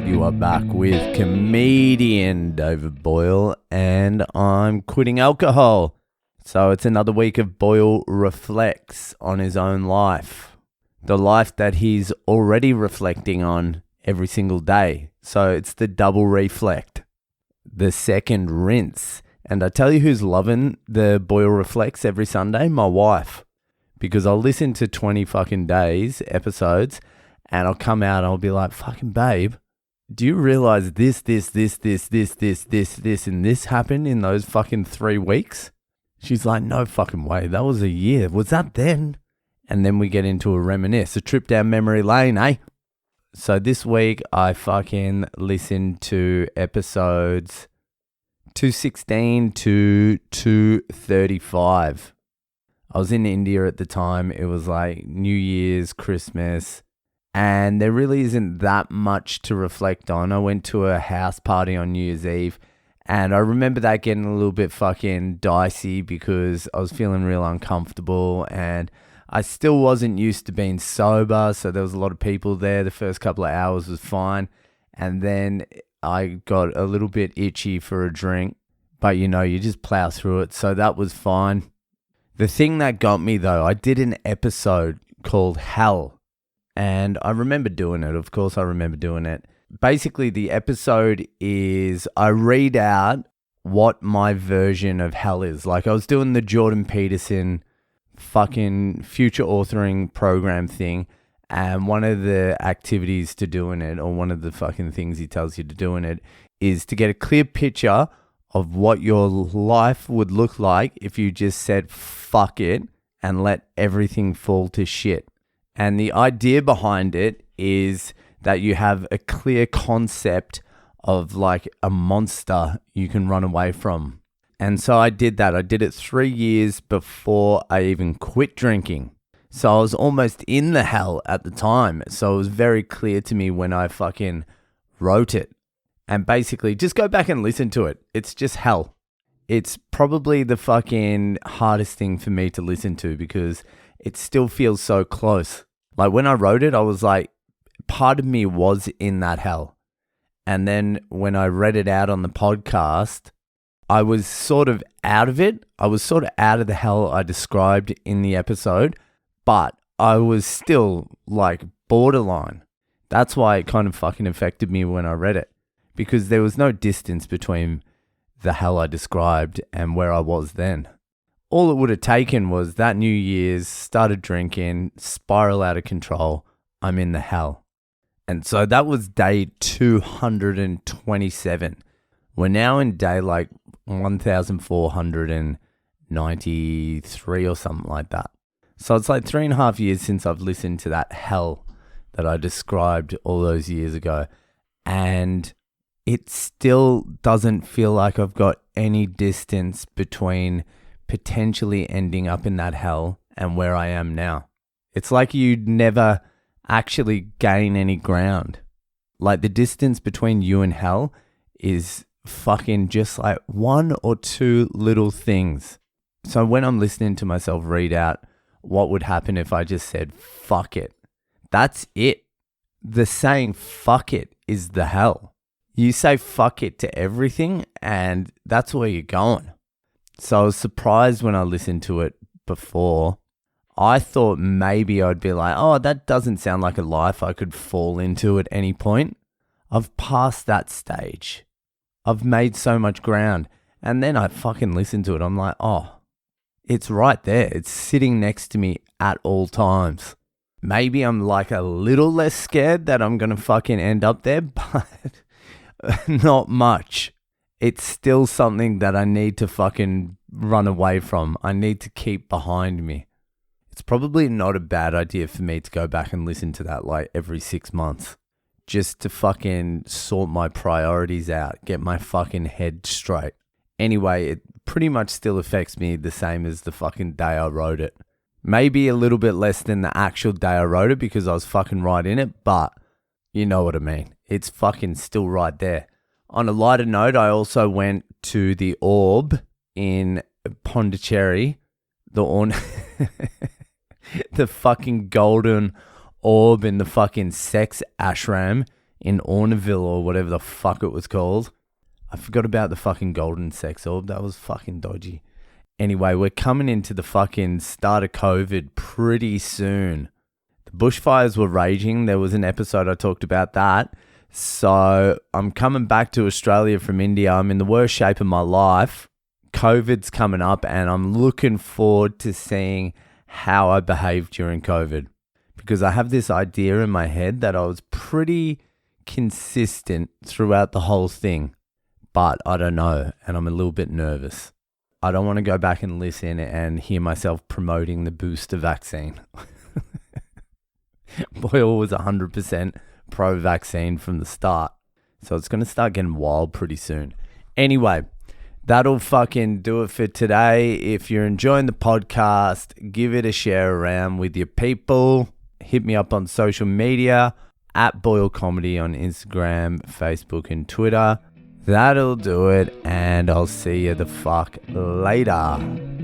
You are back with comedian David Boyle, and I'm quitting alcohol. So it's another week of Boyle Reflects on his own life. The life that he's already reflecting on every single day. So it's the double reflect, the second rinse. And I tell you who's loving the Boyle Reflects every Sunday? My wife. Because I'll listen to 20 fucking days episodes and I'll come out and I'll be like, fucking babe, do you realize this, and this happened in those fucking 3 weeks? She's like, no fucking way. That was a year. Was that then? And then we get into a reminisce, a trip down memory lane, eh? So this week I fucking listened to episodes 216 to 235. I was in India at the time. It was like New Year's, Christmas, and there really isn't that much to reflect on. I went to a house party on New Year's Eve, and I remember that getting a little bit fucking dicey because I was feeling real uncomfortable, and I still wasn't used to being sober, so there was a lot of people there. The first couple of hours was fine, and then I got a little bit itchy for a drink, but you know, you just plow through it, so that was fine. The thing that got me though, I did an episode called Hell. And I remember doing it. Of course, I remember doing it. Basically, the episode is I read out what my version of hell is. Like I was doing the Jordan Peterson fucking future authoring program thing. And one of the activities to doing it, or one of the fucking things he tells you to do in it, is to get a clear picture of what your life would look like if you just said fuck it and let everything fall to shit. And the idea behind it is that you have a clear concept of like a monster you can run away from. And so I did that. I did it 3 years before I even quit drinking. So I was almost in the hell at the time. So it was very clear to me when I fucking wrote it. And basically, just go back and listen to it. It's just hell. It's probably the fucking hardest thing for me to listen to because it still feels so close. Like when I wrote it, I was like, part of me was in that hell. And then when I read it out on the podcast, I was sort of out of it. I was sort of out of the hell I described in the episode, but I was still like borderline. That's why it kind of fucking affected me when I read it, because there was no distance between the hell I described and where I was then. All it would have taken was that New Year's, started drinking, spiral out of control, I'm in the hell. And so that was day 227. We're now in day like 1493 or something like that. So it's like 3.5 years since I've listened to that hell that I described all those years ago. And it still doesn't feel like I've got any distance between potentially ending up in that hell and where I am now. It's like you'd never actually gain any ground. Like the distance between you and hell is fucking just like 1 or 2 little things. So when I'm listening to myself read out what would happen if I just said fuck it, that's it. The saying fuck it is the hell. You say fuck it to everything and that's where you're going. So I was surprised when I listened to it before. I thought maybe I'd be like, oh, that doesn't sound like a life I could fall into at any point. I've passed that stage. I've made so much ground. And then I fucking listened to it. I'm like, oh, it's right there. It's sitting next to me at all times. Maybe I'm like a little less scared that I'm going to fucking end up there, but not much. It's still something that I need to fucking run away from. I need to keep behind me. It's probably not a bad idea for me to go back and listen to that like every 6 months. Just to fucking sort my priorities out. Get my fucking head straight. Anyway, it pretty much still affects me the same as the fucking day I wrote it. Maybe a little bit less than the actual day I wrote it because I was fucking right in it. But you know what I mean. It's fucking still right there. On a lighter note, I also went to the Orb in Pondicherry, the fucking golden orb in the fucking sex ashram in Orneville or whatever the fuck it was called. I forgot about the fucking golden sex orb. That was fucking dodgy. Anyway, we're coming into the fucking start of COVID pretty soon. The bushfires were raging. There was an episode I talked about that. So I'm coming back to Australia from India. I'm in the worst shape of my life. COVID's coming up and I'm looking forward to seeing how I behaved during COVID. Because I have this idea in my head that I was pretty consistent throughout the whole thing. But I don't know, and I'm a little bit nervous. I don't want to go back and listen and hear myself promoting the booster vaccine. Boyle was 100% pro-vaccine from the start. So it's going to start getting wild pretty soon. Anyway, that'll fucking do it for today. If you're enjoying the podcast, give it a share around with your people. Hit me up on social media, at Boyle Comedy on Instagram, Facebook, and Twitter. That'll do it, and I'll see you the fuck later.